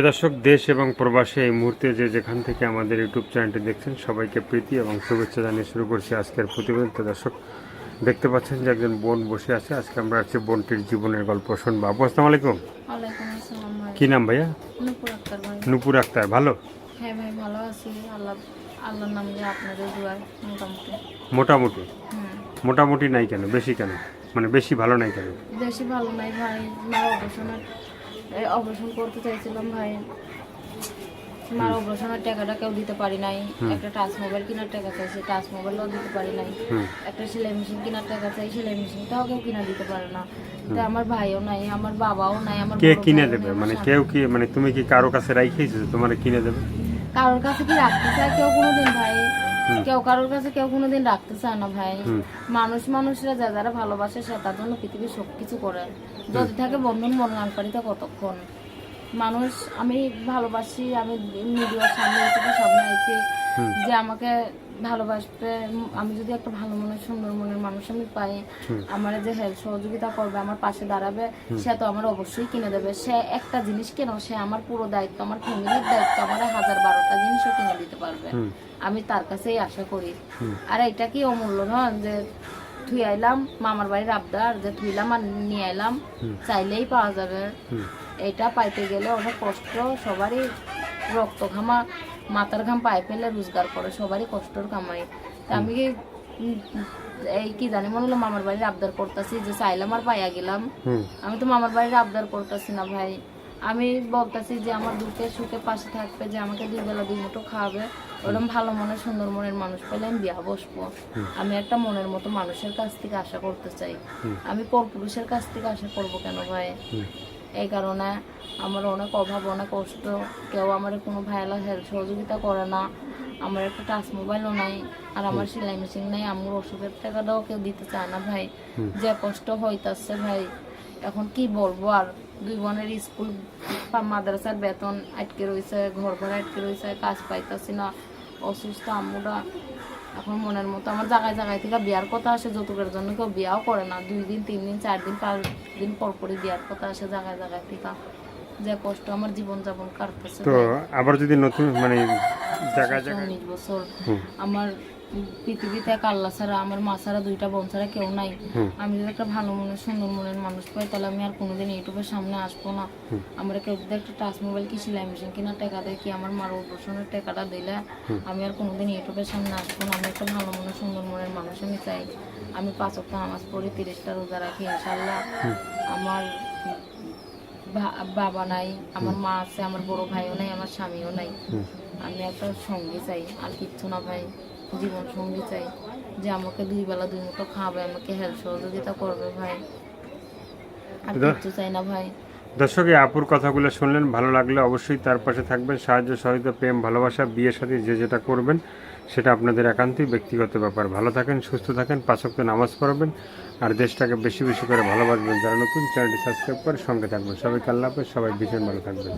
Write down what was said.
দর্শক, দেশ এবং প্রবাসে এই মুহূর্তে যে যেখান থেকে আমাদের ইউটিউব চ্যানেলটি দেখছেন সবাইকে প্রীতি এবং শুভেচ্ছা জানিয়ে শুরু করছি আজকের প্রতিবেদন। তো দর্শক, দেখতে পাচ্ছেন যে একজন বোন বসে আছে। আজকে আমরা আছি বোনটির জীবনের গল্প শুনবো। আপু, আসসালামু আলাইকুম। ওয়ালাইকুম আসসালাম ভাই। কি নাম ভাইয়া? নূপুর আক্তার ভাই। নূপুর আক্তার। ভালো? হ্যাঁ ভাই, ভালো আছি। আল্লাহর নাম দিয়ে আপনাদের দোয়ায় মোটামুটি। মোটামুটি? হুম। মোটামুটি নাই কেন? বেশি কেন? মানে বেশি ভালো নাই কেন? বেশি ভালো নাই ভাই। মার অপারেশন করতে চাইছিলাম ভাই। মার অপারেশনের টাকাটা কেউ দিতে পারি নাই। একটা টাচ মোবাইল কেনার টাকা চাইছে, টাচ মোবাইলও দিতে পারি নাই। একটা সেলাই মেশিন কেনার টাকা চাই, সেলাই মেশিনটাও কেউ কিনা দিতে পারে না। তো আমার ভাইও নাই, আমার বাবাও নাই। আমার কে বড় কিনে ভাইও দেবে? নাই, মানে আমার কেউ কি, মানে তুমি কি কারো কাছে রাইখেছো তোমার কিনে দেবে? কারোর কাছে কি রাখতে চায় কেউ কোনোদিন ভাই? কেউ কারোর কাছে কেউ কোনোদিন রাখতে চায় না ভাই। মানুষরা যারা ভালোবাসে সে তার জন্য পৃথিবীর সবকিছু করে। যদি থাকে বন্ধন মন লাঙ্কারিতা কতক্ষণ মানুষ। আমি ভালোবাসি, আমি মিডিয়ার সামনে ইউটিউবের সামনে আছি যে আমাকে ভালোবাসবে। আমি যদি একটা ভালো মনের সুন্দর মনের মানুষ আমি পাই, আমার যে হেল্প সহযোগিতা করবে, আমার পাশে দাঁড়াবে, সে তো আমার অবশ্যই কিনে দেবে। সে একটা জিনিস কেন, সে আমার পুরো দায়িত্ব, আমার ফ্যামিলির দায়িত্ব, আমার 1000-12টা জিনিসও কিনে দিতে পারবে। আমি তার কাছেই আশা করি। আর এটা কি অমূল্য নয় যে থুই আইলাম মামার বাড়ির আবদার, যে থুইলাম আর নিয়ে আইলাম, চাইলেই পাওয়া যাবে। এটা পাইতে গেলে অনেক কষ্ট, সবারই রক্ত ঘামা, মাথার ঘাম পায়ে ফেলে রোজগার করে, সবারই কষ্টর কামাই। তা আমি এই কি জানি মনে হলো মামার বাড়ির আবদার করতেছি যে চাইলাম আর পাইয়া গেলাম। আমি তো মামার বাড়ির আবদার করতেছি না ভাই। আমি বলতেছি যে আমার দুঃখে সুখে পাশে থাকবে, যে আমাকে 2 বেলা 2 মুঠো খাওয়াবে। ওরকম ভালো মনের সুন্দর মনের মানুষ পেলে আমি বিয়া বসবো। আমি একটা মনের মতো মানুষের কাছ থেকে আশা করতে চাই। আমি পরপুরুষের কাছ থেকে আশা করবো কেন ভাই? এই কারণে আমার অনেক অভাব, অনেক কষ্ট। কেউ আমার কোনো ভাইয়ালা হেল্প সহযোগিতা করে না। আমার একটা টাচ মোবাইলও নাই, আর আমার সেলাই মেশিন নাই। আমার ওষুধের টাকাটাও কেউ দিতে চায় না ভাই। যে কষ্ট হইতাছে ভাই, এখন কি বলবো আর। 2 বোনের স্কুল মাদ্রাসার বেতন আটকে রয়েছে, ঘর ভাড়া আটকে রয়েছে, কাজ পাইতাছি না। অসুস্থ আম্মুরা। এখন মনের মতো আমার জায়গায় জায়গায় থেকে বিয়ার কথা আসে, যৌতুকের জন্য কেউ বিয়াও করে না। 2 দিন 3 দিন 4 দিন 5 দিন পর পরই বিয়ার কথা আসে জায়গায় জায়গায় থেকে। যে কষ্ট আমার জীবন যাপন কাটতেছে। তো আবার যদি নতুন মানে জায়গায় 19 বছর আমার পৃথিবীতে এক আল্লাহ ছাড়া, আমার মা ছাড়া, 2টা বোন ছাড়া কেউ নাই। আমি যদি একটা ভালো মনের সুন্দর মনের মানুষ পাই, তাহলে আমি আর কোনোদিন ইউটিউবের সামনে আসবো না। আমার কেউ যদি একটা টাচ মোবাইল কি সেলাই মেশিন কিনা টাকা দেয়, কি আমার মার অপারেশনের টাকাটা দিলে আমি আর কোনোদিন ইউটিউবের সামনে আসবো না। আমি একটা ভালো মনের সুন্দর মনের মানুষ আমি চাই। আমি 5 ওয়াক্ত নামাজ পড়ি, 30টা রোজা রাখি ইনশাল্লাহ। আমার বাবা নাই, আমার মা আছে, আমার বড় ভাইও নাই, আমার স্বামীও নাই। আমি একটা সঙ্গী চাই, আর কিচ্ছু না ভাই। জীবন সঙ্গী চাই, যে আমাকে 2 বেলা 2 মুঠো খাওয়াবে, আমাকে হেল্প সহযোগিতা করবে ভাই। আর কিচ্ছু চাই না ভাই। দর্শক, এই আপুর কথাগুলো শুনলেন, ভালো লাগলে অবশ্যই তার পাশে থাকবেন। সাহায্য সহযোগিতা, প্রেম, ভালোবাসা, বিয়ের সাথে যে যেটা করবেন সেটা আপনাদের একান্তই ব্যক্তিগত ব্যাপার। ভালো থাকেন, সুস্থ থাকেন, 5 ওয়াক্ত নামাজ পড়বেন, আর দেশটাকে বেশি বেশি করে ভালোবাসবেন। যারা নতুন চ্যানেলটি সাবস্ক্রাইব করে সঙ্গে থাকবেন। সবাইকে আল্লাহ হাফেজ, সবাই ভীষণ ভালো থাকবেন।